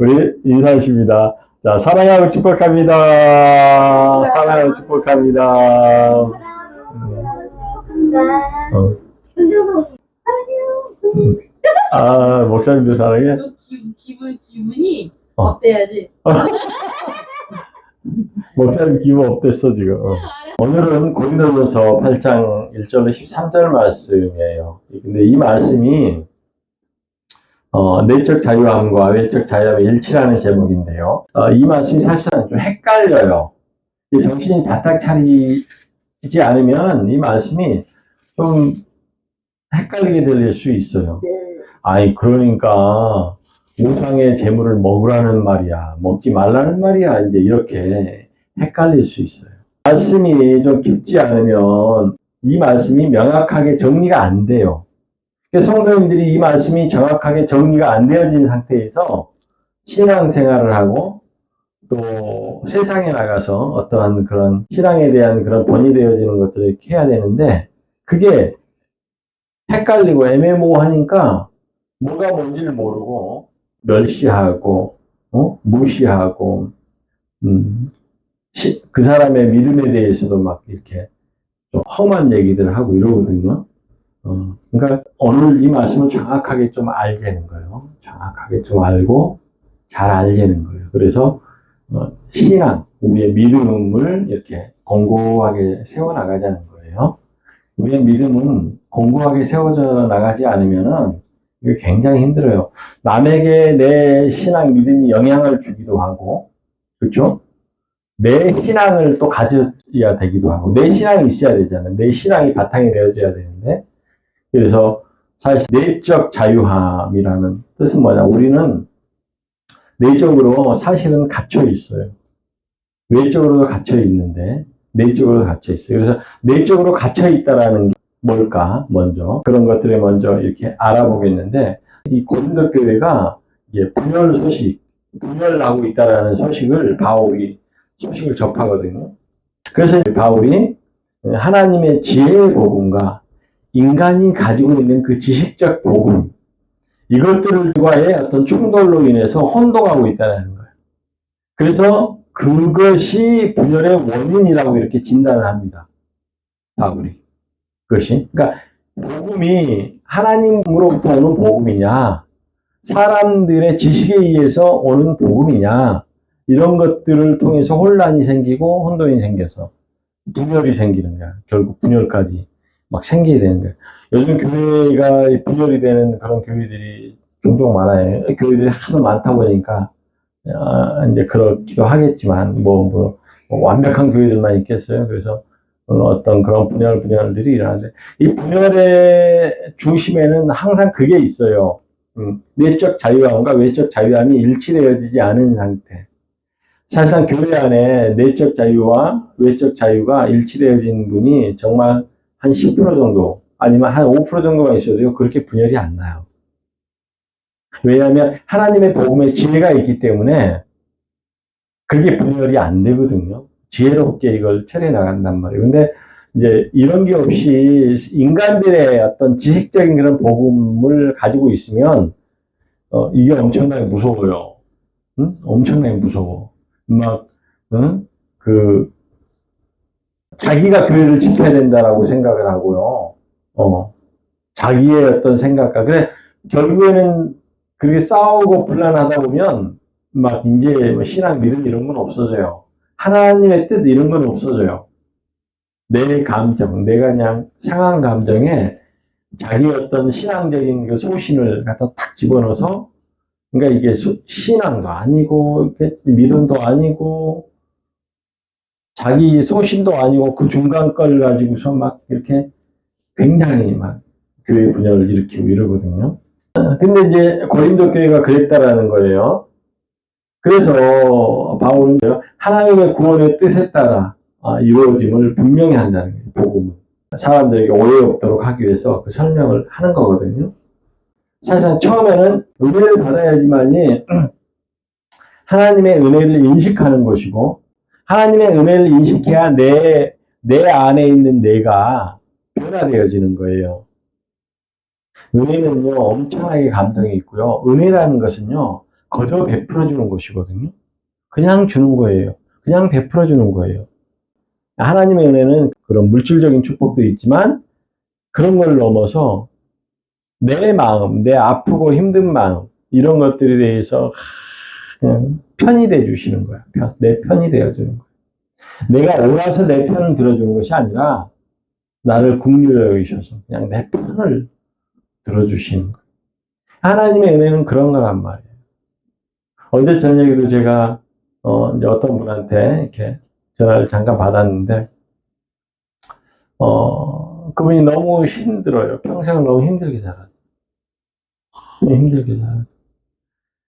우리 인사하십니다. 자, 사랑하고 축복합니다. 사랑하고 축복합니다. 어. 목사님도 사랑해? 기분이 어때야지. 목사님 기분 업됐어, 지금. 오늘은 고린도전서 8장 1절로 13절 말씀이에요. 근데 이 말씀이 내적 자유함과 외적 자유함의 일치라는 제목인데요. 이 말씀이 사실은 좀 헷갈려요. 정신이 바짝 차리지 않으면 이 말씀이 좀 헷갈리게 들릴 수 있어요. 아니, 그러니까 우상의 재물을 먹으라는 말이야, 먹지 말라는 말이야, 이제 이렇게 헷갈릴 수 있어요. 말씀이 좀 깊지 않으면 이 말씀이 명확하게 정리가 안 돼요. 성도님들이 이 말씀이 정확하게 정리가 안 되어진 상태에서 신앙생활을 하고 또 세상에 나가서 어떠한 그런 신앙에 대한 그런 본이 되어지는 것들을 이렇게 해야 되는데, 그게 헷갈리고 애매모호하니까 뭐가 뭔지를 모르고 멸시하고 무시하고 그 사람의 믿음에 대해서도 막 이렇게 좀 험한 얘기들을 하고 이러거든요. 그러니까 오늘 이 말씀을 정확하게 좀 알게는 거예요. 정확하게 좀 알고 잘 알게는 거예요. 그래서 신앙, 우리의 믿음을 이렇게 공고하게 세워나가자는 거예요. 우리의 믿음은 공고하게 세워져 나가지 않으면은 이게 굉장히 힘들어요. 남에게 내 신앙 믿음이 영향을 주기도 하고, 그렇죠? 내 신앙을 또 가져야 되기도 하고, 내 신앙이 있어야 되잖아요. 내 신앙이 바탕이 되어져야 되는데, 그래서 사실 내적 자유함이라는 뜻은 뭐냐? 우리는 내적으로 사실은 갇혀 있어요. 외적으로도 갇혀 있는데 내적으로 갇혀 있어요. 그래서 내적으로 갇혀 있다라는 게 뭘까? 먼저 그런 것들을 먼저 이렇게 알아보겠는데, 이 고린도 교회가 분열하고 있다라는 소식을 바울이 소식을 접하거든요. 그래서 바울이 하나님의 지혜의 복음과 인간이 가지고 있는 그 지식적 복음, 이것들과의 어떤 충돌로 인해서 혼동하고 있다는 거예요. 그래서 그것이 분열의 원인이라고 이렇게 진단을 합니다, 바울이. 그것이. 그러니까 복음이 하나님으로부터 오는 복음이냐, 사람들의 지식에 의해서 오는 복음이냐, 이런 것들을 통해서 혼란이 생기고 혼돈이 생겨서 분열이 생기는 거야. 결국 분열까지 막 생기게 되는 거예요. 요즘 교회가 분열이 되는 그런 교회들이 종종 많아요. 교회들이 하도 많다 보니까 이제 그렇기도 하겠지만 완벽한 교회들만 있겠어요. 그래서 어떤 그런 분열들이 일어나는데, 이 분열의 중심에는 항상 그게 있어요. 내적 자유함과 외적 자유함이 일치되어지지 않은 상태. 사실상 교회 안에 내적 자유와 외적 자유가 일치되어진 분이 정말 한 10% 정도, 아니면 한 5% 정도가 있어도요, 그렇게 분열이 안 나요. 왜냐하면 하나님의 복음에 지혜가 있기 때문에 그게 분열이 안 되거든요. 지혜롭게 이걸 처리해 나간단 말이에요. 근데 이제 이런 게 없이 인간들의 어떤 지식적인 그런 복음을 가지고 있으면 이게 엄청나게 무서워요. 응? 엄청나게 무서워. 자기가 교회를 지켜야 된다라고 생각을 하고요. 자기의 어떤 생각과, 그래, 결국에는 그렇게 싸우고 불란하다 보면, 이제 신앙 믿음 이런 건 없어져요. 하나님의 뜻 이런 건 없어져요. 내 감정, 내가 그냥 상한 감정에 자기 어떤 신앙적인 그 소신을 갖다 탁 집어넣어서, 그러니까 이게 신앙도 아니고, 믿음도 아니고, 자기 소신도 아니고, 그 중간 걸 가지고서 막 이렇게 굉장히 막 교회 분열을 일으키고 이러거든요. 근데 이제 고린도 교회가 그랬다라는 거예요. 그래서 바울은 하나님의 구원의 뜻에 따라 이루어짐을 분명히 한다는 거예요. 복음은 사람들에게 오해 없도록 하기 위해서 그 설명을 하는 거거든요. 사실상 처음에는 은혜를 받아야지만이 하나님의 은혜를 인식하는 것이고, 하나님의 은혜를 인식해야 내 안에 있는 내가 변화되어지는 거예요. 은혜는요, 엄청나게 감동이 있고요. 은혜라는 것은요, 거저 베풀어 주는 것이거든요. 그냥 주는 거예요. 그냥 베풀어 주는 거예요. 하나님의 은혜는 그런 물질적인 축복도 있지만 그런 걸 넘어서 내 마음, 내 아프고 힘든 마음 이런 것들에 대해서 그냥 편이 돼 주시는 거야. 내 편이 되어 주는 거야. 내가 옳아서 내 편을 들어주는 것이 아니라 나를 긍휼히 여기셔서 그냥 내 편을 들어주시는 거야. 하나님의 은혜는 그런 거란 말이에요. 어제 저녁에도 제가 이제 어떤 분한테 이렇게 전화를 잠깐 받았는데 그분이 너무 힘들어요. 평생을 너무 힘들게 살았어요. 힘들게 살았어요.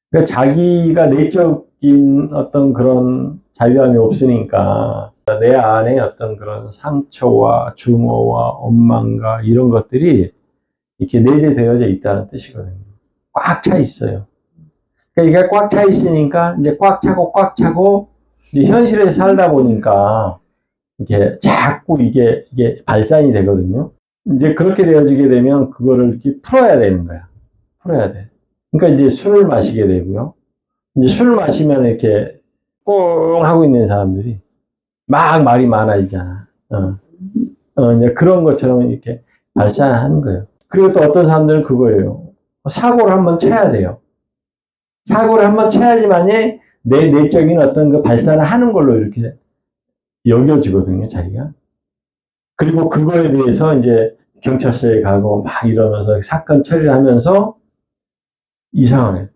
그러니까 자기가 내적인 어떤 그런 자유함이 없으니까 내 안에 어떤 그런 상처와 증오와 원망과 이런 것들이 이렇게 내재되어져 있다는 뜻이거든요. 꽉 차 있어요. 그러니까 이게 꽉 차 있으니까 이제 꽉 차고 이제 현실에서 살다 보니까 이게 자꾸 이게 발산이 되거든요. 이제 그렇게 되어지게 되면 그거를 이렇게 풀어야 되는 거야. 풀어야 돼. 그러니까 이제 술을 마시게 되고요. 이제 술 마시면 이렇게 꽁 하고 있는 사람들이 막 말이 많아지잖아. 이제 그런 것처럼 이렇게 발산하는 거예요. 그리고 또 어떤 사람들은 그거예요. 사고를 한번 쳐야 돼요. 사고를 한번 쳐야지만이 내 내적인 어떤 그 발산을 하는 걸로 이렇게 여겨지거든요, 자기가. 그리고 그거에 대해서 이제 경찰서에 가고 막 이러면서 사건 처리를 하면서 이상하네.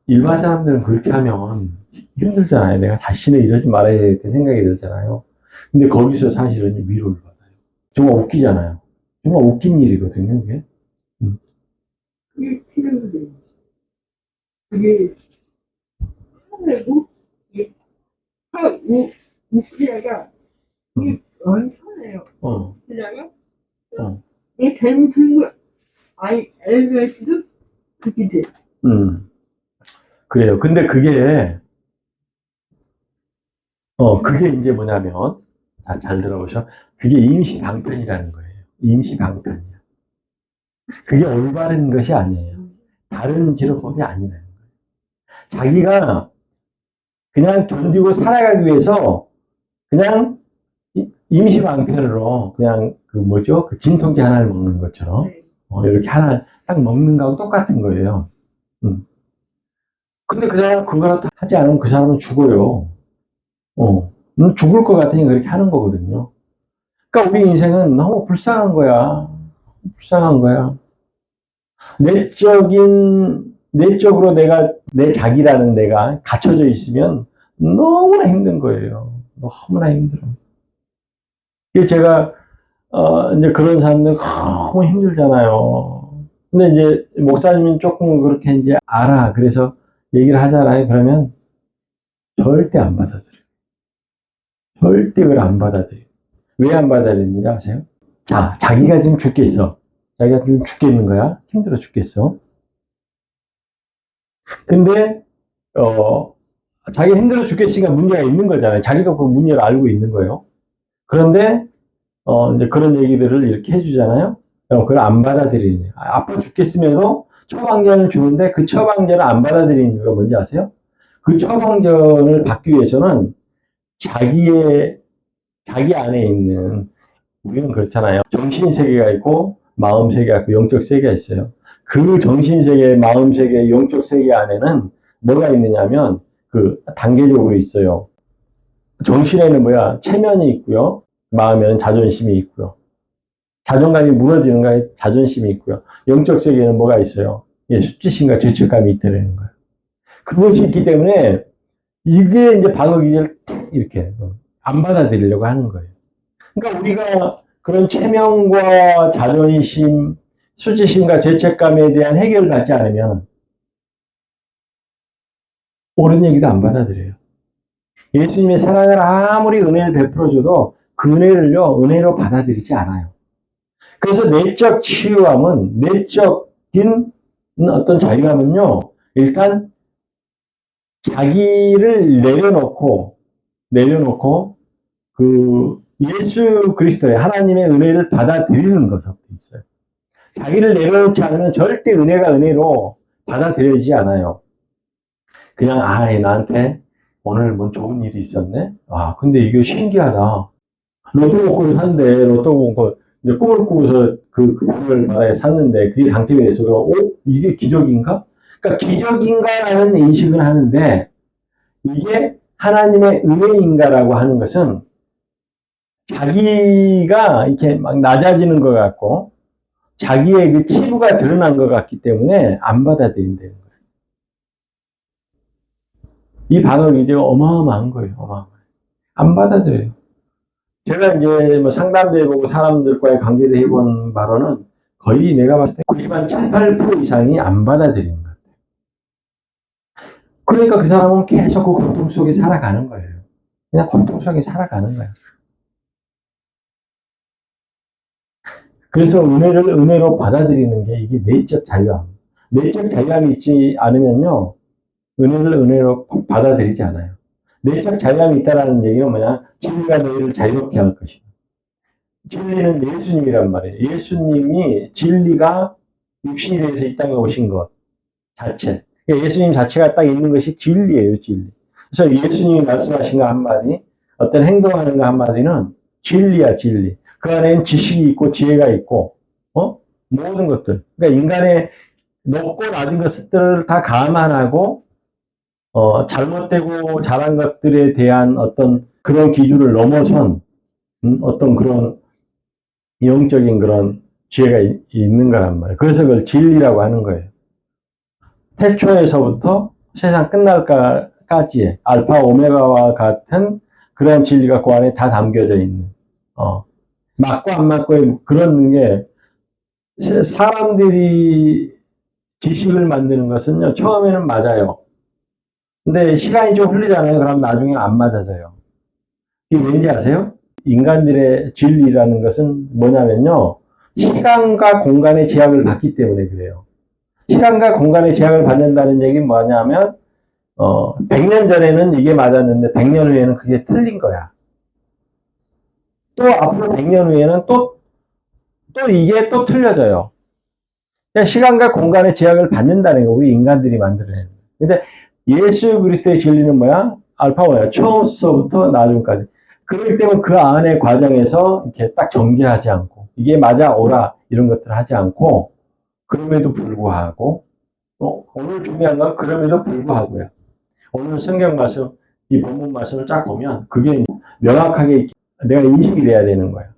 일반 사람들은 그렇게 하면 힘들잖아요. 내가 다시는 이러지 말아야겠다 생각이 들잖아요. 근데 거기서 사실은 위로를 받아요. 정말 웃기잖아요. 정말 웃긴 일이거든요, 이게. 그게 필요해요. 그게 하늘고 이게 웃기다가 이게 엄청나요. 웃기다가 이게 잘못한 거 아니 알면서도 그게 돼. 그래요. 근데 그게 이제 뭐냐면, 잘 들어보셔. 그게 임시 방편이라는 거예요. 임시 방편이야. 그게 올바른 것이 아니에요. 다른 치료법이 아니라는 거예요. 자기가 그냥 견디고 살아가기 위해서 그냥 임시 방편으로 그냥 그 뭐죠? 그 진통제 하나를 먹는 것처럼 이렇게 하나 딱 먹는 거하고 똑같은 거예요. 근데 그 사람 그거라도 하지 않으면 그 사람은 죽어요. 죽을 것 같으니 그렇게 하는 거거든요. 그러니까 우리 인생은 너무 불쌍한 거야. 불쌍한 거야. 내적으로 내 자기라는 내가 갇혀져 있으면 너무나 힘든 거예요. 너무나 힘들어. 이게 제가, 이제 그런 사람들 너무 힘들잖아요. 근데 이제 목사님은 조금 그렇게 이제 알아. 그래서 얘기를 하잖아요. 그러면 절대 안 받아들여. 절대 그걸 안 받아들여. 왜 안 받아들이는지 아세요? 자, 자기가 지금 죽겠어. 자기가 지금 죽겠는 거야. 힘들어 죽겠어. 근데, 자기가 힘들어 죽겠으니까 문제가 있는 거잖아요. 자기도 그 문제를 알고 있는 거예요. 그런데, 이제 그런 얘기들을 이렇게 해주잖아요. 그걸 안 받아들이는, 아파 죽겠으면서 처방전을 주는데 그 처방전을 안 받아들이는 이유가 뭔지 아세요? 그 처방전을 받기 위해서는 자기 안에 있는, 우리는 그렇잖아요. 정신세계가 있고, 마음세계가 있고, 영적세계가 있어요. 그 정신세계, 마음세계, 영적세계 안에는 뭐가 있느냐면, 그 단계적으로 있어요. 정신에는 체면이 있고요. 마음에는 자존심이 있고요. 자존감이 무너지는 거에 자존심이 있고요. 영적 세계에는 뭐가 있어요? 예, 수치심과 죄책감이 있다는 거예요. 그것이 있기 때문에 이게 이제 방어기제를 이렇게 안 받아들이려고 하는 거예요. 그러니까 우리가 그런 체면과 자존심, 수치심과 죄책감에 대한 해결을 받지 않으면 옳은 얘기도 안 받아들여요. 예수님의 사랑을 아무리 은혜를 베풀어줘도 그 은혜로 받아들이지 않아요. 그래서 내적 치유함은, 내적인 어떤 자유함은요, 일단 자기를 내려놓고, 그 예수 그리스도의 하나님의 은혜를 받아들이는 것부터 있어요. 자기를 내려놓지 않으면 절대 은혜로 받아들여지지 않아요. 그냥, 나한테 오늘 뭔 좋은 일이 있었네? 근데 이게 신기하다. 로또 복권을 샀는데, 로또 복권, 이제 꿈을 꾸고서 그 복권을 바다에 샀는데, 그게 당첨이 돼서, 이게 기적인가? 그러니까 기적인가라는 인식은 하는데, 이게 하나님의 은혜인가라고 하는 것은 자기가 이렇게 막 낮아지는 것 같고, 자기의 그 치부가 드러난 것 같기 때문에 안 받아들인다는 거예요. 이 반응이 이제 어마어마한 거예요. 어마어마해요. 안 받아들여요. 제가 이제 뭐 상담도 해보고 사람들과의 관계도 해본 바로는 거의 내가 봤을 때 90한 7, 8% 이상이 안 받아들이는 것 같아요. 그러니까 그 사람은 계속 그 고통 속에 살아가는 거예요. 그냥 고통 속에 살아가는 거예요. 그래서 은혜를 은혜로 받아들이는 게 이게 내적 자유함. 내적 자유함이 있지 않으면요, 은혜를 은혜로 받아들이지 않아요. 내적 자유함이 있다는 얘기는 뭐냐? 진리가 너희를 자유롭게 할 것이다. 진리는 예수님이란 말이에요. 예수님이 진리가 육신이 돼서 이 땅에 오신 것 자체. 예수님 자체가 딱 있는 것이 진리예요, 진리. 그래서 예수님이 말씀하신 거 한마디, 어떤 행동하는 거 한마디는 진리야, 진리. 그 안에는 지식이 있고 지혜가 있고, 모든 것들. 그러니까 인간의 높고 낮은 것들을 다 감안하고, 잘못되고 잘한 것들에 대한 어떤 그런 기준을 넘어선, 어떤 그런 영적인 그런 지혜가 있는 거란 말이에요. 그래서 그걸 진리라고 하는 거예요. 태초에서부터 세상 끝날까지의 알파 오메가와 같은 그런 진리가 그 안에 다 담겨져 있는, 맞고 안 맞고의 그런 게, 사람들이 지식을 만드는 것은요, 처음에는 맞아요. 근데 시간이 좀 흐르잖아요. 그럼 나중에 안 맞아져요. 이게 왠지 아세요? 인간들의 진리라는 것은 뭐냐면요, 시간과 공간의 제약을 받기 때문에 그래요. 시간과 공간의 제약을 받는다는 얘기는 뭐냐면, 100년 전에는 이게 맞았는데 100년 후에는 그게 틀린 거야. 또 앞으로 100년 후에는 또 이게 또 틀려져요. 그러니까 시간과 공간의 제약을 받는다는 거, 우리 인간들이 만들어내는 거예요. 근데 예수 그리스도의 진리는 뭐야? 알파고야. 처음서부터 나중까지. 그렇기 때문에 그 안의 과정에서 이렇게 딱 정죄하지 않고, 이게 맞아, 옳아, 이런 것들을 하지 않고, 그럼에도 불구하고, 오늘 중요한 건 그럼에도 불구하고요. 오늘 성경 말씀, 이 본문 말씀을 쫙 보면, 그게 명확하게 내가 인식이 돼야 되는 거예요.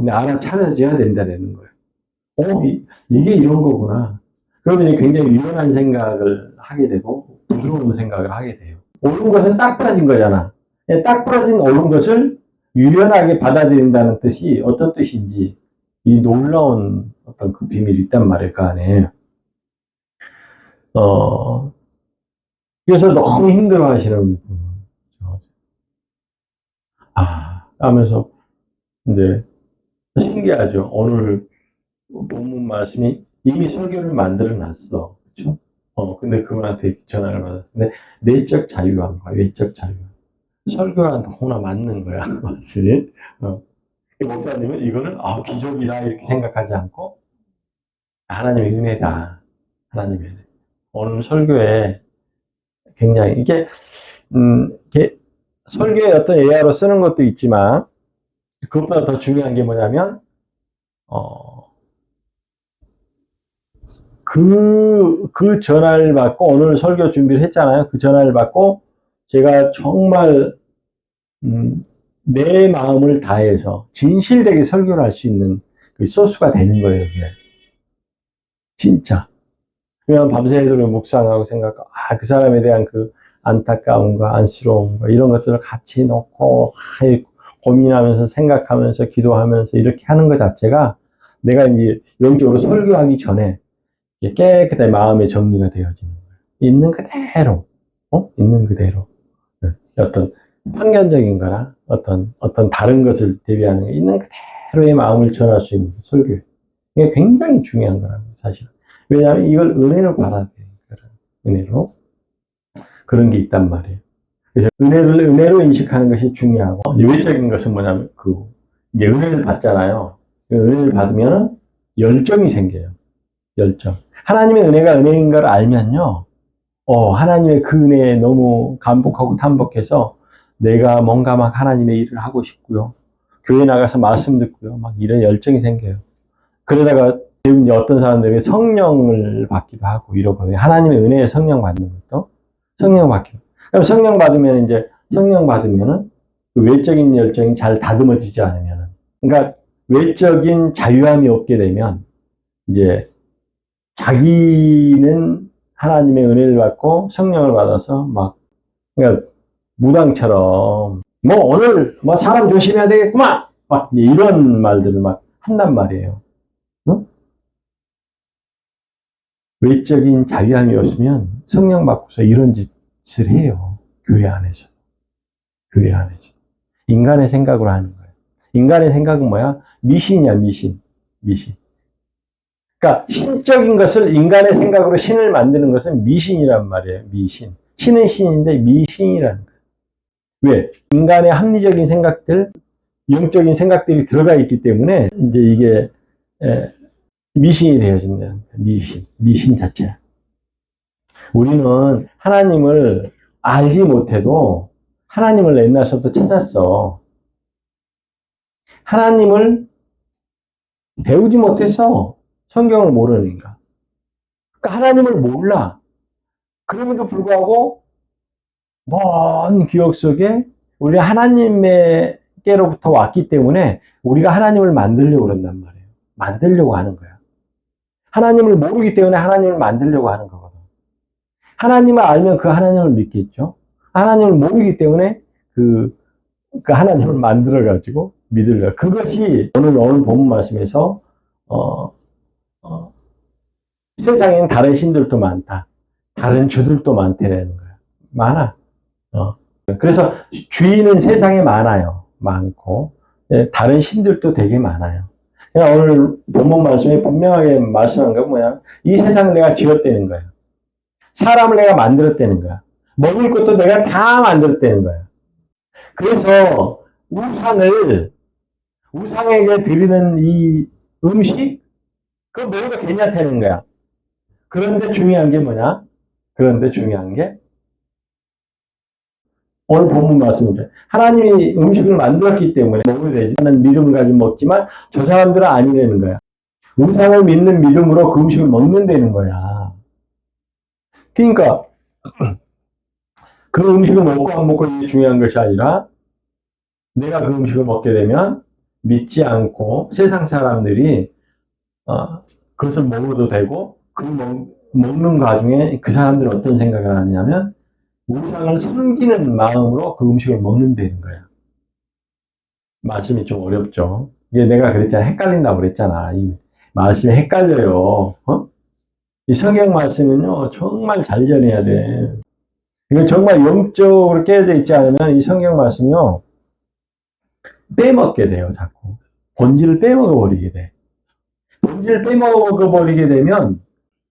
알아차려져야 된다는 거예요. 이게 이런 거구나. 그러면 굉장히 유연한 생각을 하게 되고, 부드러운 생각을 하게 돼요. 옳은 것은 딱 부러진 거잖아. 딱 부러진 옳은 것을 유연하게 받아들인다는 뜻이 어떤 뜻인지, 이 놀라운 어떤 그 비밀이 있단 말이에요, 그 안에. 그래서 너무 힘들어 하시는 분. 하면서, 이제, 신기하죠. 오늘 본문 말씀이 이미 설교를 만들어 놨어. 그쵸? 근데 그분한테 전화를 받았는데, 내적 자유함과 외적 자유함. 설교가 너무나 맞는 거야, 그 말씀이. 목사님은 이거는, 기적이다, 이렇게 생각하지 않고, 하나님의 은혜다. 하나님의 은혜. 오늘 설교에 굉장히, 이게 설교에 어떤 예화로 쓰는 것도 있지만, 그것보다 더 중요한 게 뭐냐면, 그 전화를 받고, 오늘 설교 준비를 했잖아요. 그 전화를 받고, 제가 정말, 내 마음을 다해서 진실되게 설교를 할 수 있는 그 소스가 되는 거예요, 그게. 진짜. 그냥 밤새도록 묵상하고 생각하고, 그 사람에 대한 그 안타까움과 안쓰러움과 이런 것들을 같이 놓고, 고민하면서 생각하면서 기도하면서 이렇게 하는 것 자체가 내가 이제 영적으로 설교하기 전에 깨끗하게 마음의 정리가 되어지는 거예요. 있는 그대로, 있는 그대로. 어떤 편견적인 거나 어떤 다른 것을 대비하는 게 있는 그대로의 마음을 전할 수 있는 설교. 이게 굉장히 중요한 거라고, 사실은. 왜냐하면 이걸 은혜로 받아야 돼요. 은혜로. 그런 게 있단 말이에요. 그래서 은혜를 은혜로 인식하는 것이 중요하고, 외적인 것은 뭐냐면, 이제 은혜를 받잖아요. 은혜를 받으면 열정이 생겨요. 열정. 하나님의 은혜가 은혜인 걸 알면요. 하나님의 그 은혜에 너무 감복하고 탐복해서 내가 뭔가 막 하나님의 일을 하고 싶고요. 교회 나가서 말씀 듣고요. 막 이런 열정이 생겨요. 그러다가 어떤 사람들이 성령을 받기도 하고 이러거든요. 하나님의 은혜에 성령 받는 것도 성령 받기도. 그럼 성령 받으면 이제 성령 받으면은 그 외적인 열정이 잘 다듬어지지 않으면은, 그러니까 외적인 자유함이 없게 되면 이제 자기는 하나님의 은혜를 받고 성령을 받아서 막, 그러니까 무당처럼 뭐 오늘 뭐 사람 조심해야 되겠구만 막 이런 말들을 막 한단 말이에요. 응? 외적인 자유함이 없으면 성령 받고서 이런 짓을 해요. 교회 안에서도. 교회 안에서도. 인간의 생각으로 하는 거예요. 인간의 생각은 뭐야? 미신이야, 미신. 미신. 그러니까 신적인 것을 인간의 생각으로 신을 만드는 것은 미신이란 말이에요. 미신. 신은 신인데 미신이라는 거예요. 왜? 인간의 합리적인 생각들, 영적인 생각들이 들어가 있기 때문에 이제 이게 미신이 되어진다는 거예요. 미신. 미신 자체야. 우리는 하나님을 알지 못해도 하나님을 옛날서부터 찾았어. 하나님을 배우지 못해서 성경을 모르니까. 그러니까 하나님을 몰라. 그럼에도 불구하고 먼 기억 속에 우리가 하나님께로부터 왔기 때문에 우리가 하나님을 만들려고 그런단 말이에요. 만들려고 하는 거야. 하나님을 모르기 때문에 하나님을 만들려고 하는 거거든. 하나님을 알면 그 하나님을 믿겠죠. 하나님을 모르기 때문에 그 하나님을 만들어가지고 믿으려. 그것이 오늘 본문 말씀에서 세상에는 다른 신들도 많다. 다른 주들도 많다는 거야. 많아. 그래서 주인은 세상에 많아요. 많고 다른 신들도 되게 많아요. 오늘 본문 말씀에 분명하게 말씀한 건 뭐야? 이 세상을 내가 지었다는 거야. 사람을 내가 만들었다는 거야. 먹을 것도 내가 다 만들었다는 거야. 그래서 우상에게 드리는 이 음식, 그거 먹어도 괜찮다는 거야. 그런데 중요한 게 뭐냐? 그런데 중요한 게 오늘 본문 말씀입니다. 하나님이 음식을 만들었기 때문에 먹어야 되지 않는 믿음을 가지고 먹지만 저 사람들은 아니라는 거야. 우상을 믿는 믿음으로 그 음식을 먹는다는 거야. 그러니까 그 음식을 먹고 안 먹고 이게 중요한 것이 아니라 내가 그 음식을 먹게 되면 믿지 않고 세상 사람들이 그것을 먹어도 되고 먹는 과정에 그 사람들은 어떤 생각을 하느냐면 우상을 섬기는 마음으로 그 음식을 먹는다는 거야. 말씀이 좀 어렵죠. 이게 내가 그랬잖아. 헷갈린다고 그랬잖아. 이 말씀이 헷갈려요. 이 성경 말씀은요, 정말 잘 전해야 돼. 이거 정말 영적으로 깨어져 있지 않으면 이 성경 말씀이요, 빼먹게 돼요, 자꾸. 본질을 빼먹어버리게 돼. 본질을 빼먹어버리게 되면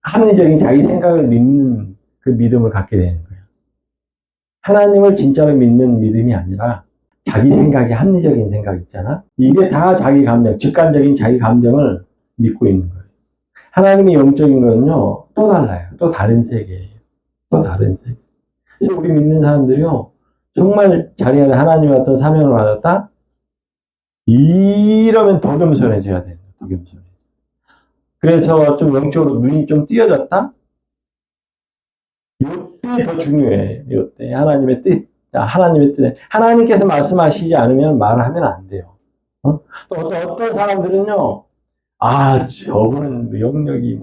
합리적인 자기 생각을 믿는 그 믿음을 갖게 되는 거예요. 하나님을 진짜로 믿는 믿음이 아니라 자기 생각이 합리적인 생각 있잖아. 이게 다 자기 감정, 직관적인 자기 감정을 믿고 있는 거예요. 하나님의 영적인 거는요, 또 달라요. 또 다른 세계예요. 또 다른 세계. 그래서 우리 믿는 사람들이요, 정말 자기가 하나님의 어떤 사명을 받았다? 이러면 더 겸손해져야 돼요. 더 겸손해. 그래서 좀 영적으로 눈이 좀 띄어졌다? 이때 더 중요해. 이때 하나님의 뜻, 하나님의 뜻. 하나님께서 말씀하시지 않으면 말을 하면 안 돼요. 또 어떤 사람들은요, 저분은 영역이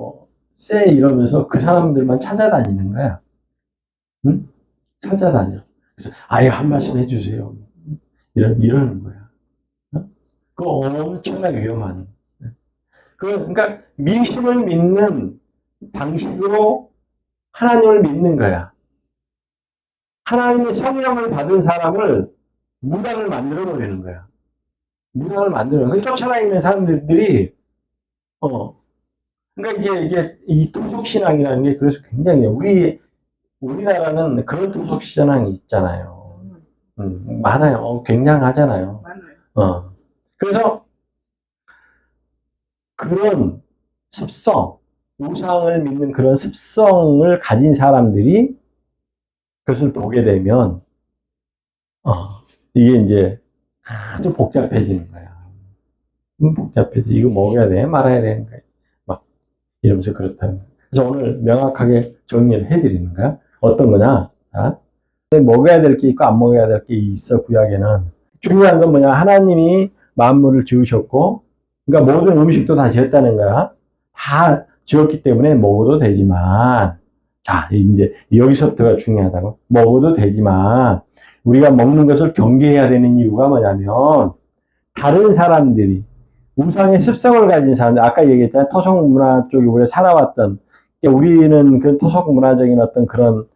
쎄 이러면서 그 사람들만 찾아다니는 거야. 응? 찾아다녀. 그래서 아예 한 말씀 해주세요. 이러는 거야. 그거 엄청나게 위험한. 그러니까 미신을 믿는 방식으로 하나님을 믿는 거야. 하나님의 성령을 받은 사람을 무당을 만들어 버리는 거야. 무당을 만들어. 그 쫓아다니는 사람들이 그러니까 이게 이 토속 신앙이라는 게 그래서 굉장히 우리나라는 그런 토속 신앙이 있잖아요. 많아요. 굉장하잖아요. 그래서 그런 습성, 우상을 믿는 그런 습성을 가진 사람들이 그것을 보게 되면, 이게 이제 아주 복잡해지는 거야. 복잡해져. 이거 먹어야 돼? 말아야 되는 거야. 막, 이러면서 그렇다는 거야. 그래서 오늘 명확하게 정리를 해드리는 거야. 어떤 거냐? 자, 먹어야 될 게 있고 안 먹어야 될 게 있어, 구약에는. 중요한 건 뭐냐? 하나님이 만물을 지으셨고, 그러니까 모든 음식도 다 지었다는 거야. 다 지었기 때문에 먹어도 되지만, 자, 이제 여기서부터가 중요하다고. 먹어도 되지만, 우리가 먹는 것을 경계해야 되는 이유가 뭐냐면, 다른 사람들이, 우상의 습성을 가진 사람들, 아까 얘기했잖아요. 토속 문화 쪽에 우리가 살아왔던, 우리는 그 토속 문화적인 어떤 그런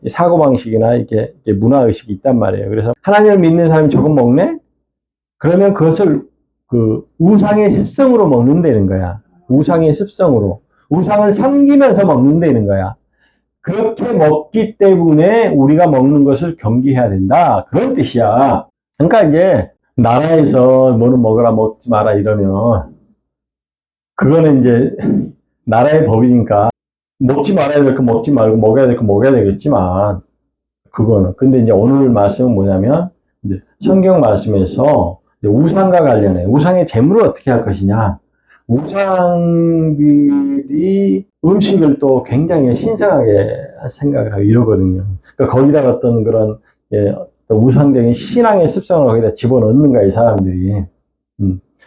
사고방식이나 이렇게 문화의식이 있단 말이에요. 그래서 하나님을 믿는 사람이 조금 먹네? 그러면 그것을 그 우상의 습성으로 먹는다는 거야. 우상의 습성으로. 우상을 섬기면서 먹는다는 거야. 그렇게 먹기 때문에 우리가 먹는 것을 경계해야 된다. 그런 뜻이야. 그러니까 이제 나라에서 뭐는 먹어라 먹지 마라 이러면 그거는 이제 나라의 법이니까 먹지 말아야 될 거 먹지 말고 먹어야 될 거 먹어야 되겠지만 그거는 근데 이제 오늘 말씀은 뭐냐면 이제 성경 말씀에서 우상과 관련해 우상의 재물을 어떻게 할 것이냐 우상들이 음식을 또 굉장히 신성하게 생각을 하고 이러거든요. 그러니까 거기다가 어떤 그런 우상적인 신앙의 습성을 거기다 집어넣는 거야, 이 사람들이.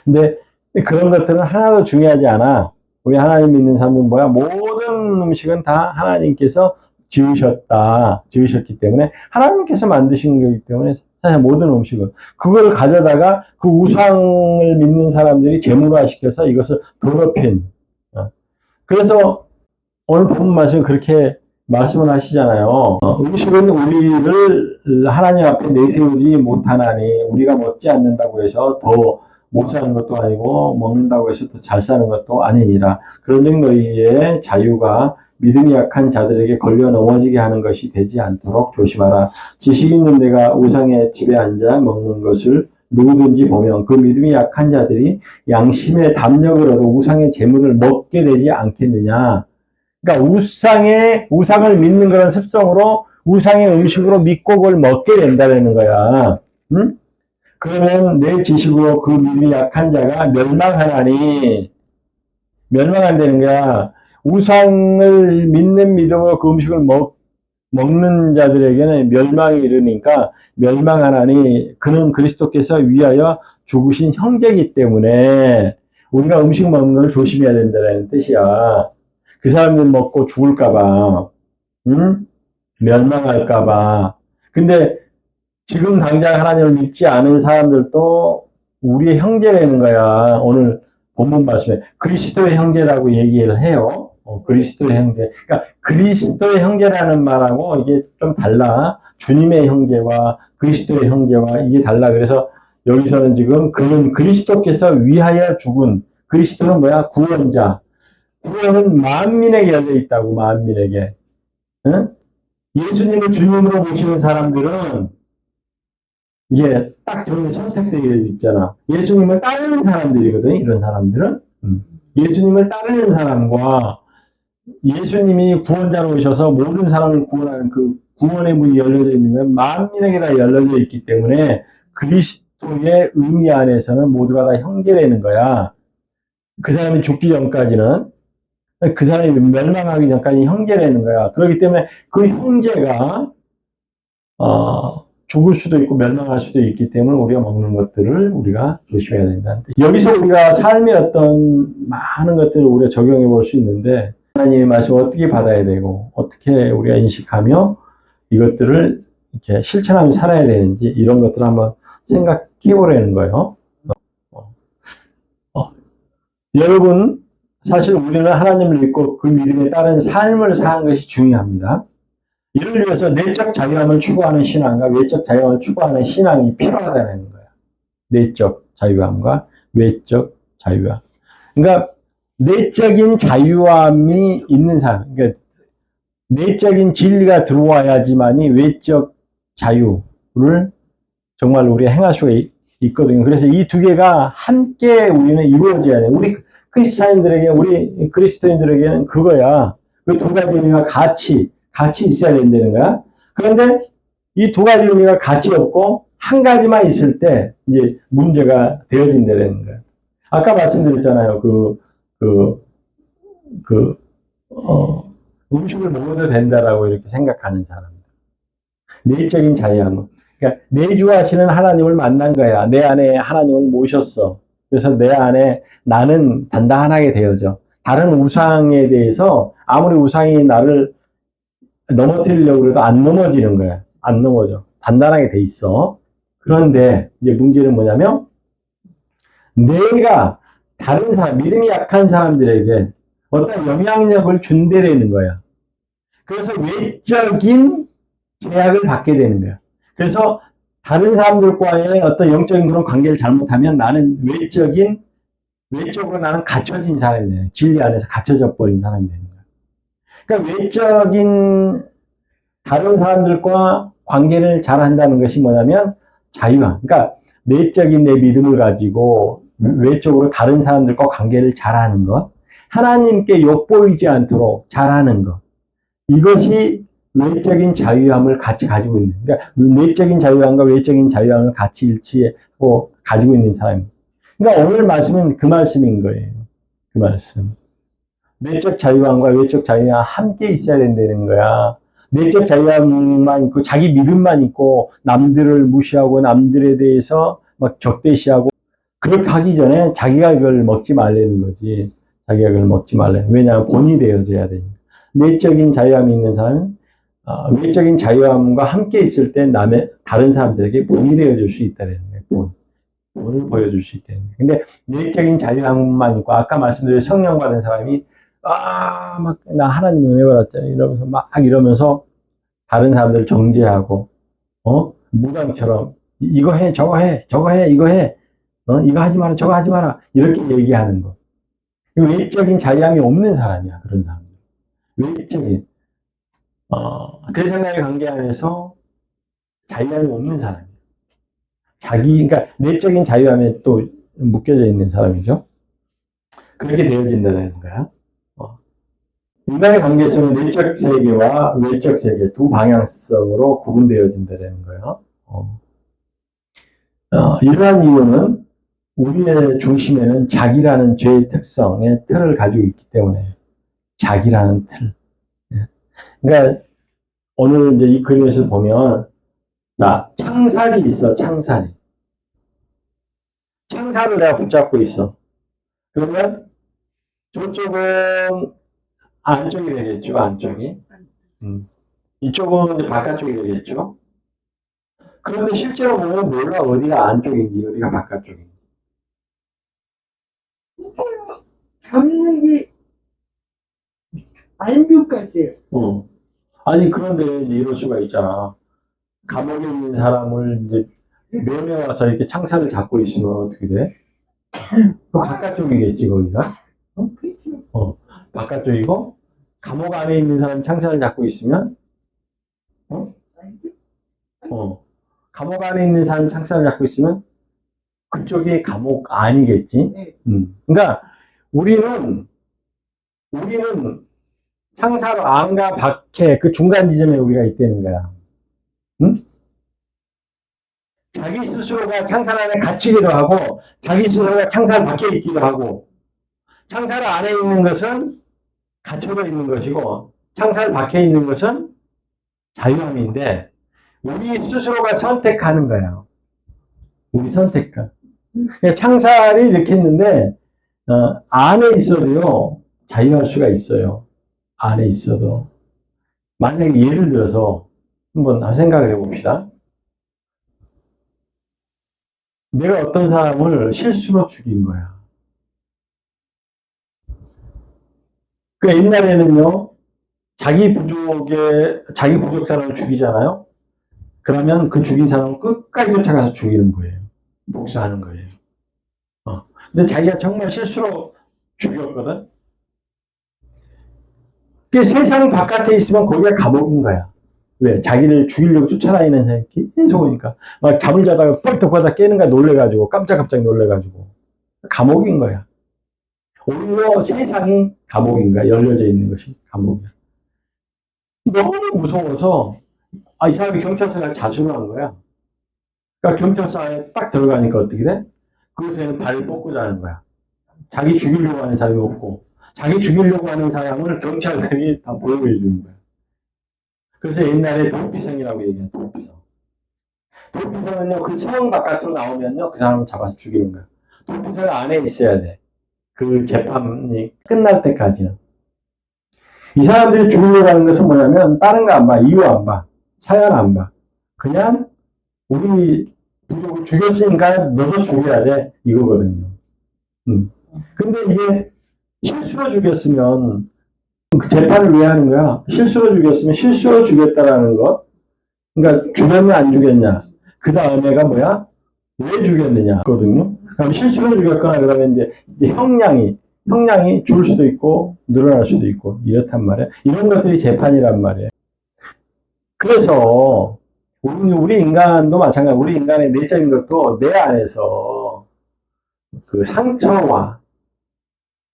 근데 그런 것들은 하나도 중요하지 않아. 우리 하나님 믿는 사람들은 뭐야? 모든 음식은 다 하나님께서 지으셨기 때문에 하나님께서 만드신 거기 때문에 사실 모든 음식은 그걸 가져다가 그 우상을 믿는 사람들이 제물화시켜서 이것을 더럽힌. 그래서 오늘 본문 말씀 그렇게 말씀을 하시잖아요. 음식은 우리를 하나님 앞에 내세우지 못하나니 우리가 먹지 않는다고 해서 더 못 사는 것도 아니고 먹는다고 해서 더 잘 사는 것도 아니니라. 그런즉 너희의 자유가 믿음이 약한 자들에게 걸려 넘어지게 하는 것이 되지 않도록 조심하라. 지식 있는 데가 우상의 집에 앉아 먹는 것을 누구든지 보면 그 믿음이 약한 자들이 양심의 담력을 얻어 우상의 재물을 먹게 되지 않겠느냐. 그러니까 우상을 믿는 그런 습성으로 우상의 음식으로 믿고 그걸 먹게 된다는 거야. 응? 그러면 내 지식으로 그 믿음이 약한 자가 멸망한다는 거야. 우상을 믿는 믿음으로 그 음식을 먹는 자들에게는 멸망이 이르니까 멸망하나니 그는 그리스도께서 위하여 죽으신 형제이기 때문에 우리가 음식 먹는 걸 조심해야 된다는 뜻이야. 그 사람들 먹고 죽을까봐, 응? 멸망할까봐. 근데 지금 당장 하나님을 믿지 않은 사람들도 우리의 형제라는 거야. 오늘 본문 말씀에 그리스도의 형제라고 얘기를 해요. 그리스도의 형제. 그러니까 그리스도의 형제라는 말하고 이게 좀 달라. 주님의 형제와 그리스도의 형제와 이게 달라. 그래서 여기서는 지금 그는 그리스도께서 위하여 죽은 그리스도는 뭐야? 구원자. 구원은 만민에게 열려 있다고, 만민에게. 응? 예수님을 주님으로 모시는 사람들은 이게 딱 저기 선택되어 있잖아. 예수님을 따르는 사람들이거든, 이런 사람들은. 예수님을 따르는 사람과 예수님이 구원자로 오셔서 모든 사람을 구원하는 그 구원의 문이 열려져 있는 건 만민에게 다 열려져 있기 때문에 그리스도의 의미 안에서는 모두가 다 형제라는 거야. 그 사람이 죽기 전까지는 그 사람이 멸망하기 전까지 형제라는 거야. 그렇기 때문에 그 형제가 죽을 수도 있고 멸망할 수도 있기 때문에 우리가 먹는 것들을 우리가 조심해야 된다는 뜻. 여기서 우리가 삶의 어떤 많은 것들을 우리가 적용해 볼 수 있는데 하나님의 말씀을 어떻게 받아야 되고 어떻게 우리가 인식하며 이것들을 이렇게 실천하며 살아야 되는지 이런 것들을 한번 생각해 보라는 거예요. 여러분 사실 우리는 하나님을 믿고 그 믿음에 따른 삶을 사는 것이 중요합니다. 이를 위해서 내적 자유함을 추구하는 신앙과 외적 자유함을 추구하는 신앙이 필요하다는 거야. 내적 자유함과 외적 자유함. 그러니까 내적인 자유함이 있는 사람, 그러니까 내적인 진리가 들어와야지만이 외적 자유를 정말 우리가 행할 수가 있거든요. 그래서 이 두 개가 함께 우리는 이루어져야 돼. 우리 크리스찬인들에게, 우리 그리스도인들에게는 그거야. 그 두 가지가 같이 있어야 된다는 거야. 그런데 이 두 가지 의미가 같이 없고 한 가지만 있을 때 이제 문제가 되어진다는 거예요. 아까 말씀드렸잖아요. 음식을 먹어도 된다라고 이렇게 생각하는 사람들. 내적인 자유함. 그러니까 내주하시는 하나님을 만난 거야. 내 안에 하나님을 모셨어. 그래서 내 안에 나는 단단하게 되어져. 다른 우상에 대해서 아무리 우상이 나를 넘어뜨리려고 해도 안 넘어지는 거야. 안 넘어져. 단단하게 돼 있어. 그런데 이제 문제는 뭐냐면 내가 다른 사람, 믿음이 약한 사람들에게 어떤 영향력을 준대라는 거야. 그래서 외적인 제약을 받게 되는 거야. 그래서 다른 사람들과의 어떤 영적인 그런 관계를 잘못하면 나는 외적으로 나는 갇혀진 사람이 되는 거야. 진리 안에서 갇혀져 버린 사람이 되는 거야. 그러니까 외적인 다른 사람들과 관계를 잘 한다는 것이 뭐냐면 자유함. 그러니까 내적인 내 믿음을 가지고 외적으로 다른 사람들과 관계를 잘하는 것. 하나님께 욕보이지 않도록 잘하는 것. 이것이 외적인 자유함을 같이 가지고 있는. 그러니까 내적인 자유함과 외적인 자유함을 같이 일치하고 가지고 있는 사람입니다. 그러니까 오늘 말씀은 그 말씀인 거예요. 그 말씀. 내적 자유함과 외적 자유함 함께 있어야 된다는 거야. 내적 자유함만 있고 자기 믿음만 있고 남들을 무시하고 남들에 대해서 막 적대시하고 그렇게 하기 전에 자기가 그걸 먹지 말라는 거지. 자기가 그걸 먹지 말래. 왜냐하면 본이 되어져야 되니까. 내적인 자유함이 있는 사람은 외적인 자유함과 함께 있을 때 다른 사람들에게 본이 되어줄 수 있다는 거예요. 본을 보여줄 수 있다는 거예요. 근데 내적인 자유함만 있고 아까 말씀드린 성령 받은 사람이 나 하나님 은혜 받았잖아 이러면서 이러면서 다른 사람들을 정죄하고 무당처럼 이거 해 저거 해 이거 해 이거 하지 마라 저거 하지 마라 이렇게 얘기하는 거. 외적인 자유함이 없는 사람이야. 그런 사람들. 외적인 대생각의 관계 안에서 자유함이 없는 사람이에요. 그러니까 내적인 자유함에 또 묶여져 있는 사람이죠. 그렇게 되어진다는 거야. 인간의 관계성은 내적 세계와 외적 세계 두 방향성으로 구분되어진다는 거야. 이러한 이유는 우리의 중심에는 자기라는 죄의 특성의 틀을 가지고 있기 때문에 자기라는 틀. 그러니까 오늘 이제 이 그림에서 보면 창살이 있어. 창살이. 창살을 내가 붙잡고 있어. 그러면 저쪽은 안쪽이 되겠죠. 안쪽이. 이쪽은 이제 바깥쪽이 되겠죠. 그런데 실제로 보면 몰라 어디가 안쪽인지 어디가 바깥쪽인지. 잡는 게 안쪽 같아요. 아니 그런데 이제 이럴 수가 있잖아. 감옥에 있는 사람을 이제 면회 와서 이렇게 창살을 잡고 있으면 어떻게 돼? 바깥쪽이겠지 거기가. 바깥쪽이고 감옥 안에 있는 사람이 창살을 잡고 있으면 감옥 안에 있는 사람이 창살을 잡고 있으면 그쪽이 감옥 아니겠지. 그러니까 우리는 창살 안과 밖에 그 중간 지점에 우리가 있다는 거야. 응? 자기 스스로가 창살 안에 갇히기도 하고 자기 스스로가 창살 밖에 있기도 하고 창살 안에 있는 것은 갇혀져 있는 것이고 창살 밖에 있는 것은 자유함인데 우리 스스로가 선택하는 거예요. 우리 선택과. 창살이 이렇게 있는데 안에 있어도요 자유할 수가 있어요. 안에 있어도. 만약에 예를 들어서 한번 생각을 해봅시다. 내가 어떤 사람을 실수로 죽인 거야. 그 옛날에는요, 자기 부족 사람을 죽이잖아요? 그러면 그 죽인 사람을 끝까지 쫓아가서 죽이는 거예요. 복수하는 거예요. 근데 자기가 정말 실수로 죽였거든? 그 세상 바깥에 있으면 거기가 감옥인 거야. 왜? 자기를 죽이려고 쫓아다니는 사람이 계속 오니까. 막 잠을 자다가 펄떡하다 깨는 거야, 놀래가지고. 깜짝깜짝 놀래가지고. 감옥인 거야. 오히려 세상이 감옥인 거야. 열려져 있는 것이 감옥이야. 너무 무서워서, 이 사람이 경찰서에 자수를 한 거야. 그러니까 경찰서 안에 딱 들어가니까 어떻게 돼? 그것에는 발을 뻗고 자는 거야. 자기 죽이려고 하는 사람이 없고, 자기 죽이려고 하는 사람을 경찰들이 다 보호해 주는 거야. 그래서 옛날에 도피성이라고 얘기해, 도피성. 도피성은요, 그 성 바깥으로 나오면요, 그 사람을 잡아서 죽이는 거야. 도피성 안에 있어야 돼. 그 재판이 끝날 때까지는. 이 사람들이 죽이려고 하는 것은 뭐냐면, 다른 거 안 봐. 이유 안 봐. 사연 안 봐. 그냥, 우리 부족을 죽였으니까 너도 죽여야 돼. 이거거든요. 근데 이게 실수로 죽였으면, 그 재판을 왜 하는 거야? 실수로 죽였으면 실수로 죽였다라는 것. 그러니까 죽였냐 안 죽였냐. 그 다음에가 뭐야? 왜 죽였느냐 거든요. 그럼 실수로 죽였거나 그러면 이제 형량이 줄 수도 있고 늘어날 수도 있고 이렇단 말이에요. 이런 것들이 재판이란 말이에요. 그래서 우리 인간도 마찬가지. 우리 인간의 내적인 것도 내 안에서 그 상처와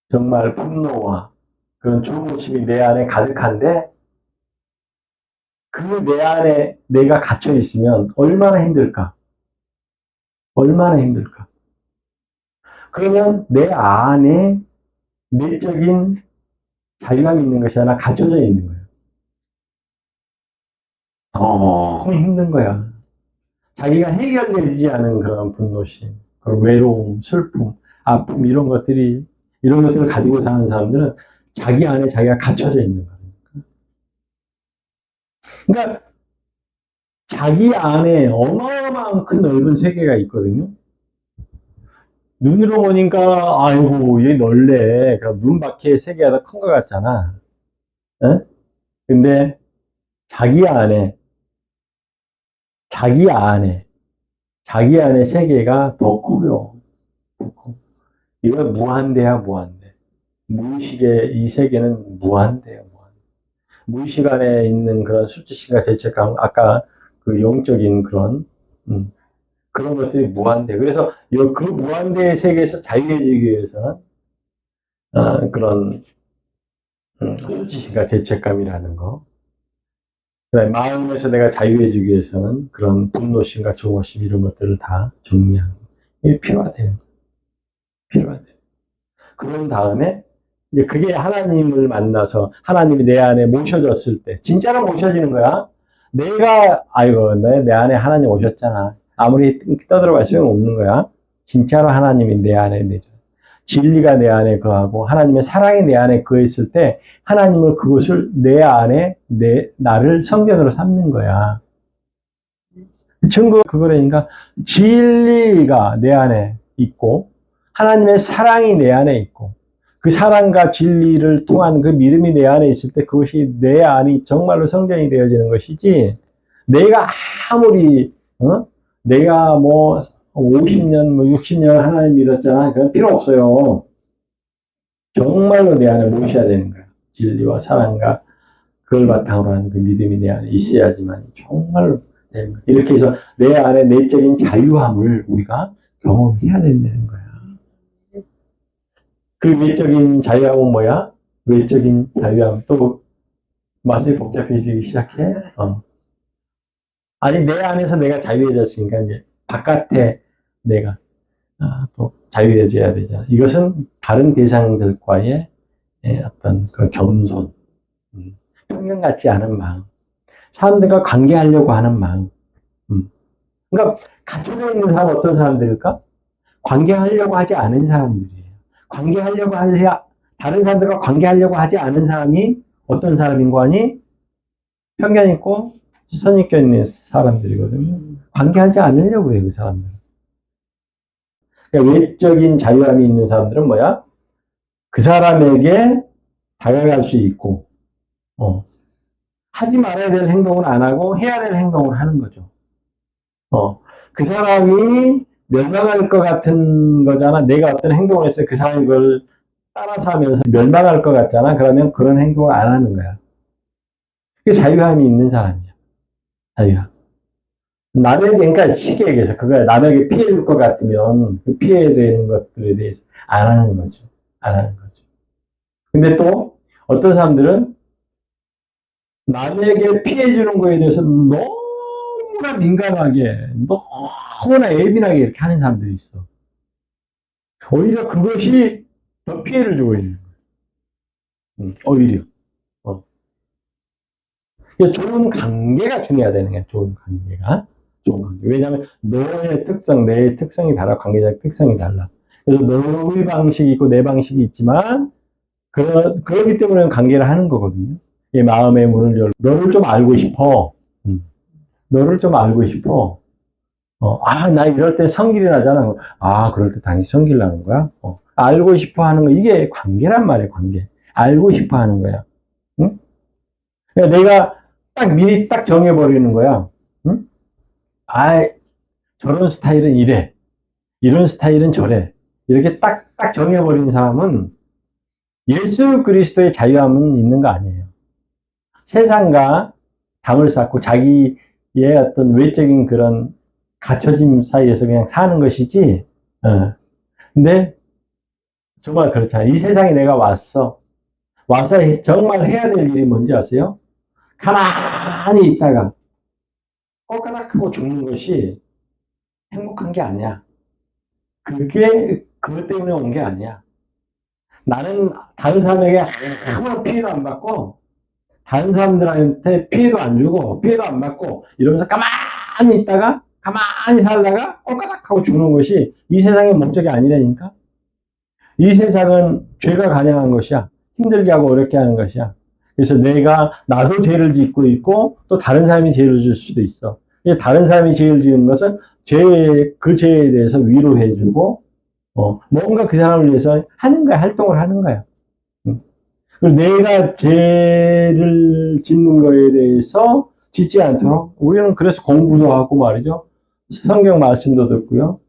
정말 분노와 그런 조부심이 내 안에 가득한데 그 내 안에 내가 갇혀 있으면 얼마나 힘들까? 얼마나 힘들까? 그러면 내 안에 내적인 자유감이 있는 것이 아니라 갇혀져 있는 거예요. 너무 힘든 거야. 자기가 해결되지 않은 그런 분노심, 그런 외로움, 슬픔, 아픔 이런 것들을 가지고 사는 사람들은 자기 안에 자기가 갇혀져 있는 거예요. 그러니까 자기 안에 어마어마한 큰 넓은 세계가 있거든요. 눈으로 보니까 아이고 얘 넓네. 그럼 눈 밖의 세계가 더 큰 것 같잖아. 에? 근데 자기 안에 자기 안에 세계가 더 커요. 더 커. 이건 무한대야 무한대. 무의식의 이 세계는 무한대요. 무한대. 무의식 안에 있는 그런 수치심과 죄책감, 아까 그 영적인 그런 것들이 무한대. 그래서 그 무한대의 세계에서 자유해지기 위해서는 그런 수치심과 죄책감이라는 거. 그다음에 마음에서 내가 자유해지기 위해서는 그런 분노심과 증오심 이런 것들을 다 정리하는 거. 이게 필요하대요. 필요하대요. 그런 다음에 이제 그게 하나님을 만나서 하나님이 내 안에 모셔졌을 때 진짜로 모셔지는 거야. 아이고 내 안에 하나님 오셨잖아. 아무리 떠들어봐야 소용없는 거야. 진짜로 하나님이 내 안에 내죠. 진리가 내 안에 거하고 하나님의 사랑이 내 안에 거했을 때 하나님을 그것을 내 안에 나를 성전으로 삼는 거야. 증거 그거라니까 진리가 내 안에 있고 하나님의 사랑이 내 안에 있고 그 사랑과 진리를 통한 그 믿음이 내 안에 있을 때 그것이 내 안이 정말로 성전이 되어지는 것이지 내가 아무리 내가 뭐 50년, 60년 하나님 믿었잖아. 그건 필요 없어요. 정말로 내 안에 모셔야 되는 거야. 진리와 사랑과 그걸 바탕으로 하는 그 믿음이 내 안에 있어야지만 정말로 되는 거야. 이렇게 해서 내 안에 내적인 자유함을 우리가 경험해야 된다는 거야. 그 외적인 자유함은 뭐야? 외적인 자유함. 또 맛이 복잡해지기 시작해. 아니, 내 안에서 내가 자유해졌으니까 이제 바깥에 내가 또 자유해져야 되잖아. 이것은 다른 대상들과의 어떤 그 겸손, 평균 같지 않은 마음, 사람들과 관계하려고 하는 마음. 그러니까 갇혀져 있는 사람은 어떤 사람들일까? 관계하려고 하지 않은 사람들이에요. 다른 사람들과 관계하려고 하지 않은 사람이 어떤 사람인 거 아니? 편견 있고 선입견 있는 사람들이거든요. 관계하지 않으려고 해요, 그 사람들은. 그러니까 외적인 자유함이 있는 사람들은 뭐야? 그 사람에게 다가갈 수 있고, 하지 말아야 될 행동은 안 하고 해야 될 행동을 하는 거죠. 그 사람이 멸망할 것 같은 거잖아. 내가 어떤 행동을 했어요. 그 사람이 그걸 따라서 하면서 멸망할 것 같잖아. 그러면 그런 행동을 안 하는 거야. 그게 자유함이 있는 사람이야. 자유함. 남에게, 그러니까 쉽게 얘기해서 그거야. 남에게 피해 줄 것 같으면 그 피해야 되는 것들에 대해서 안 하는 거죠. 안 하는 거죠. 근데 또 어떤 사람들은 남에게 피해 주는 거에 대해서 너무 너무나 민감하게, 너무나 예민하게 이렇게 하는 사람들이 있어. 오히려 그것이 더 피해를 주고 있는 거야. 오히려. 좋은 관계가 중요하다는 거야, 좋은 관계가. 좋은 관계. 왜냐하면 너의 특성, 내 특성이 달라, 관계자의 특성이 달라. 그래서 너의 방식이 있고 내 방식이 있지만, 그러기 때문에 관계를 하는 거거든요. 이 마음의 문을 열고, 너를 좀 알고 싶어. 너를 좀 알고 싶어. 나 이럴 때 성질이 나잖아. 그럴 때 당연히 성질 나는 거야. 알고 싶어 하는 거, 이게 관계란 말이야, 관계. 알고 싶어 하는 거야. 응? 그러니까 내가 딱 미리 딱 정해버리는 거야. 응? 저런 스타일은 이래. 이런 스타일은 저래. 이렇게 딱 정해버린 사람은 예수 그리스도의 자유함은 있는 거 아니에요. 세상과 담을 쌓고 자기의 어떤 외적인 그런 갖춰짐 사이에서 그냥 사는 것이지. 근데 정말 그렇잖아. 이 세상에 내가 와서 정말 해야 될 일이 뭔지 아세요? 가만히 있다가 꼴까닥하고 죽는 것이 행복한 게 아니야. 그것 때문에 온 게 아니야. 나는 다른 사람에게 아무런 피해도 안 받고, 다른 사람들한테 피해도 안 주고, 피해도 안 받고, 이러면서 가만히 있다가, 가만히 살다가 꼴까닥하고 죽는 것이 이 세상의 목적이 아니라니까? 이 세상은 죄가 간행한 것이야. 힘들게 하고 어렵게 하는 것이야. 그래서 나도 죄를 짓고 있고, 또 다른 사람이 죄를 질 수도 있어. 다른 사람이 죄를 지은 것은 그 죄에 대해서 위로해주고, 뭔가 그 사람을 위해서 하는 거야, 활동을 하는 거야. 그리고 내가 죄를 짓는 거에 대해서 짓지 않도록, 우리는 그래서 공부도 하고 말이죠. 성경 말씀도 듣고요.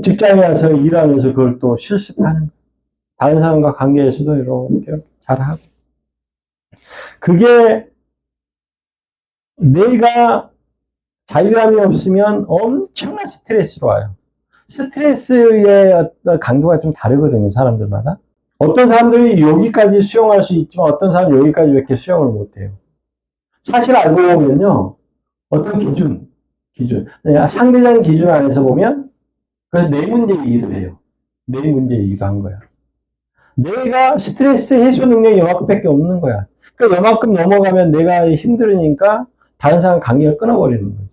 직장에 와서 일하면서 그걸 또 실습하는 거야. 다른 사람과 관계에서도 이렇게 잘하고. 그게 내가 자유함이 없으면 엄청난 스트레스로 와요. 스트레스의 어떤 강도가 좀 다르거든요, 사람들마다. 어떤 사람들이 여기까지 수용할 수 있지만 어떤 사람은 여기까지 이렇게 수용을 못해요. 사실 알고 보면요, 어떤 기준, 상대적인 기준 안에서 보면 그래서 내 문제이기도 해요. 내 문제이기도 한 거야. 내가 스트레스 해소 능력이 요만큼밖에 없는 거야. 그러니까 요만큼 넘어가면 내가 힘들으니까 다른 사람 관계를 끊어버리는 거야.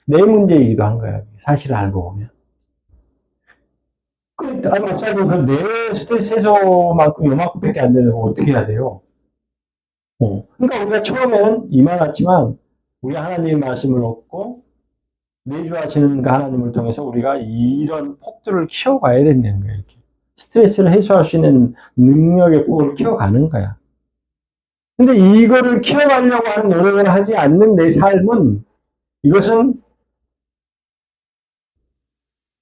내 문제이기도 한 거야. 사실 알고 보면. 목사님, 내 스트레스 해소만큼 요만큼밖에 안 되는 거 어떻게 해야 돼요? 그러니까 우리가 처음에는 이만하지만 우리 하나님의 말씀을 얻고 내주하시는 그 하나님을 통해서 우리가 이런 폭들을 키워가야 된다는 거야. 이렇게. 스트레스를 해소할 수 있는 능력의 폭을 키워가는 거야. 근데 이거를 키워가려고 하는 노력을 하지 않는 내 삶은 이것은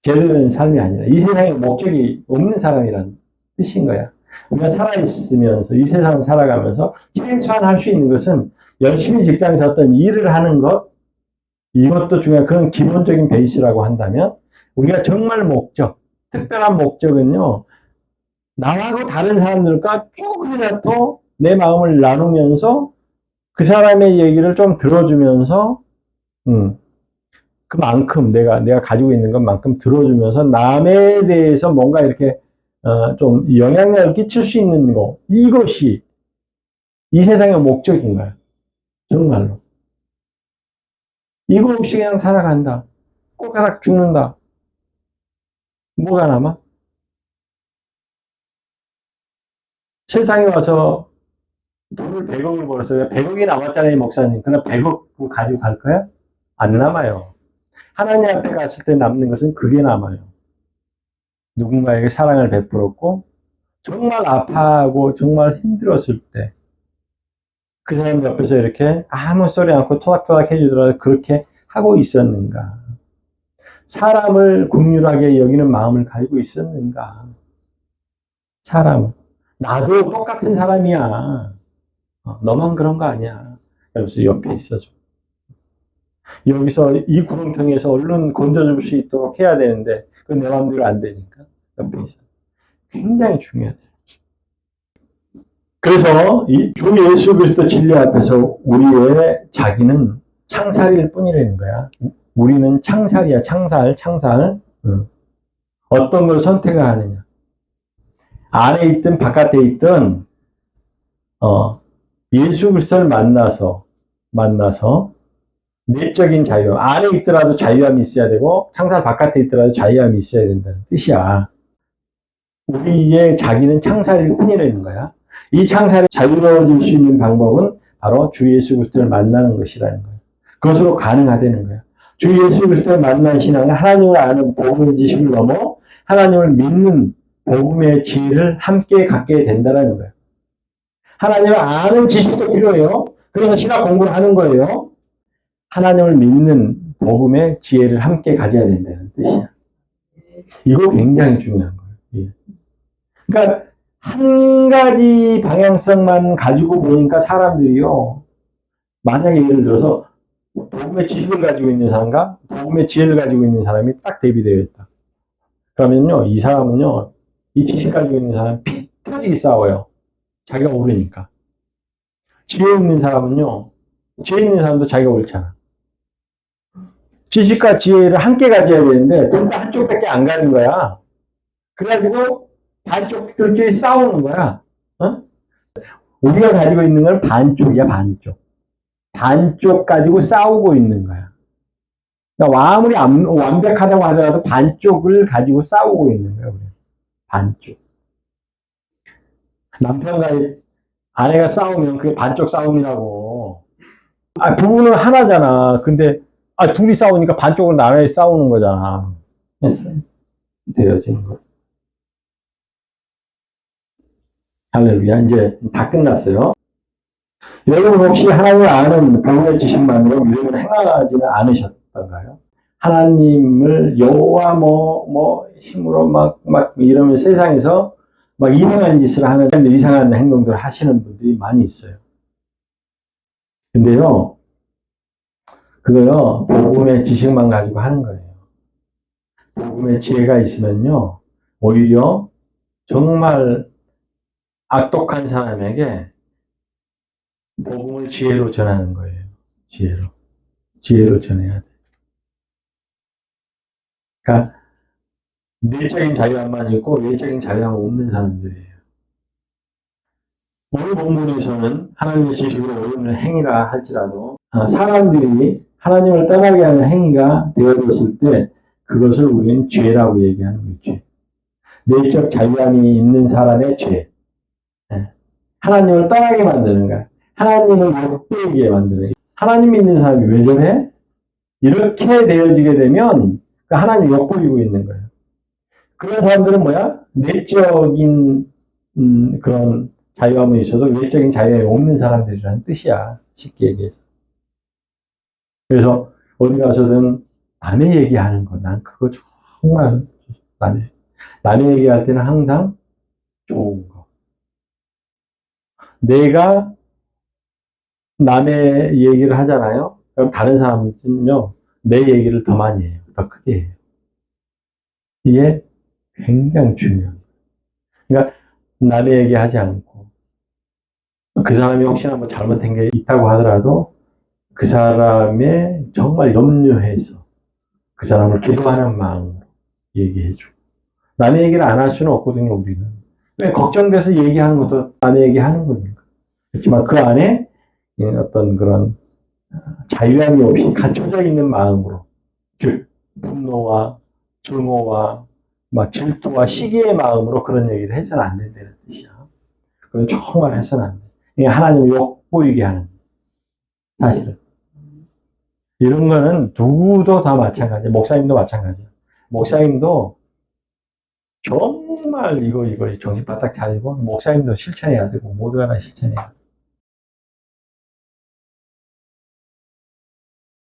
제대로 된 삶이 아니라 이 세상에 목적이 없는 사람이라는 뜻인 거야. 우리가 살아있으면서 이 세상을 살아가면서 최소한 할 수 있는 것은 열심히 직장에서 어떤 일을 하는 것, 이것도 중요한 그런 기본적인 베이스라고 한다면 우리가 정말 특별한 목적은요, 나하고 다른 사람들과 조금이라도 내 마음을 나누면서 그 사람의 얘기를 좀 들어주면서 그만큼 내가 가지고 있는 것만큼 들어주면서 남에 대해서 뭔가 이렇게 좀 영향력을 끼칠 수 있는 거, 이것이 이 세상의 목적인 거야. 정말로. 이거 없이 그냥 살아간다. 꼬까닥 죽는다. 뭐가 남아? 세상에 와서 돈을 100억을 벌었어요. 100억이 남았잖아요, 목사님. 그럼 100억 가지고 갈 거야? 안 남아요. 하나님 앞에 갔을 때 남는 것은 그게 남아요. 누군가에게 사랑을 베풀었고, 정말 아파하고 정말 힘들었을 때, 그 사람 옆에서 이렇게 아무 소리 않고 토닥토닥 해주더라도 그렇게 하고 있었는가? 사람을 긍휼하게 여기는 마음을 가지고 있었는가? 사람. 나도 똑같은 사람이야. 너만 그런 거 아니야. 그래서 옆에 있어줘. 여기서 이 구렁텅이에서 얼른 건져줄 수 있도록 해야 되는데, 그건 내 마음대로 안 되니까. 옆에 있어. 굉장히 중요하다. 그래서 이 주 예수 그리스도 진리 앞에서 우리의 자기는 창살일 뿐이라는 거야. 우리는 창살이야, 창살. 어떤 걸 선택을 하느냐. 안에 있든 바깥에 있든, 예수 그리스도를 만나서, 내적인 자유, 안에 있더라도 자유함이 있어야 되고, 창살 바깥에 있더라도 자유함이 있어야 된다는 뜻이야. 우리의 자기는 창살이 뿐이라는 거야. 이 창살이 자유로워질 수 있는 방법은 바로 주 예수 그리스도를 만나는 것이라는 거야. 그것으로 가능하다는 거야. 주 예수 그리스도를 만난 신앙은 하나님을 아는 복음의 지식을 넘어 하나님을 믿는 복음의 지혜를 함께 갖게 된다는 거예요. 하나님을 아는 지식도 필요해요. 그래서 신학 공부를 하는 거예요. 하나님을 믿는 복음의 지혜를 함께 가져야 된다는 뜻이야. 이거 굉장히 중요한 거예요. 예. 그러니까 한 가지 방향성만 가지고 보니까 사람들이요. 만약에 예를 들어서 복음의 지식을 가지고 있는 사람과 복음의 지혜를 가지고 있는 사람이 딱 대비되어 있다. 그러면요, 이 사람은요, 이 지식 가지고 있는 사람은 피 터지게 싸워요. 자기가 옳으니까. 지혜 있는 사람은요, 지혜 있는 사람도 자기가 옳잖아. 지식과 지혜를 함께 가져야 되는데, 둘 다 한쪽밖에 안 가진 거야. 그래가지고, 반쪽들끼리 싸우는 거야. 어? 우리가 가지고 있는 건 반쪽이야, 반쪽. 반쪽 가지고 싸우고 있는 거야. 그러니까 아무리 완벽하다고 하더라도 반쪽을 가지고 싸우고 있는 거야, 우리. 반쪽. 남편과 아내가 싸우면 그게 반쪽 싸움이라고. 부부는 하나잖아. 근데, 둘이 싸우니까 반쪽으로 나눠서 싸우는 거잖아. 했어요. 되어진 거. 할렐루야. 이제 다 끝났어요. 여러분 혹시 하나님을 아는 복음의 지식만으로 믿음을 행하지는 않으셨던가요? 하나님을 여호와 힘으로 막 이러면 세상에서 막 이상한 짓을 하는, 이상한 행동들을 하시는 분들이 많이 있어요. 근데요, 그거요, 복음의 지식만 가지고 하는 거예요. 복음의 지혜가 있으면요, 오히려 정말 악독한 사람에게 복음을 지혜로 전하는 거예요. 지혜로 전해야 돼. 그러니까 내적인 자유함만 있고 외적인 자유함 없는 사람들이에요. 오늘 본문에서는 하나님의 지식으로 옳은 행위라 할지라도 사람들이 하나님을 떠나게 하는 행위가 되어졌을 때 그것을 우리는 죄라고 얘기하는 거죠. 내적 자유함이 있는 사람의 죄. 하나님을 떠나게 만드는 거야. 하나님을 못 배우게 만드는 거야. 하나님 믿는 사람이 왜 저래? 이렇게 되어지게 되면 하나님 엿보이고 있는 거예요. 그런 사람들은 뭐야? 내적인 그런 자유함은 있어도 외적인 자유함이 없는 사람들이라는 뜻이야. 쉽게 얘기해서. 그래서 어디 가서든 남의 얘기하는 거, 난 그거 정말 남의 얘기할 때는 항상 좋은 거. 내가 남의 얘기를 하잖아요. 그럼 다른 사람은요, 내 얘기를 더 많이 해요. 더 크게 해요. 이게 굉장히 중요한 거예요. 그러니까 남의 얘기 하지 않고 그 사람이 혹시나 뭐 잘못한 게 있다고 하더라도 그 사람의 정말 염려해서 그 사람을 기도하는 마음으로 얘기해주고 남의 얘기를 안 할 수는 없거든요. 우리는 왜 걱정돼서 얘기하는 것도 남의 얘기하는 거니까. 그렇지만 그 안에 어떤 그런 자유함이 없이 갇혀져 있는 마음으로, 즉 분노와 증오와 막 질투와 시기의 마음으로 그런 얘기를 해서는 안 된다는 뜻이야. 그건 정말 해서는 안 돼. 이게 하나님을 욕보이게 하는 거야. 사실은. 이런 거는 누구도 다 마찬가지야. 목사님도 마찬가지야. 목사님도 정말 이거 정신 바짝 차리고 목사님도 실천해야 되고 모두가 다 실천해야 돼.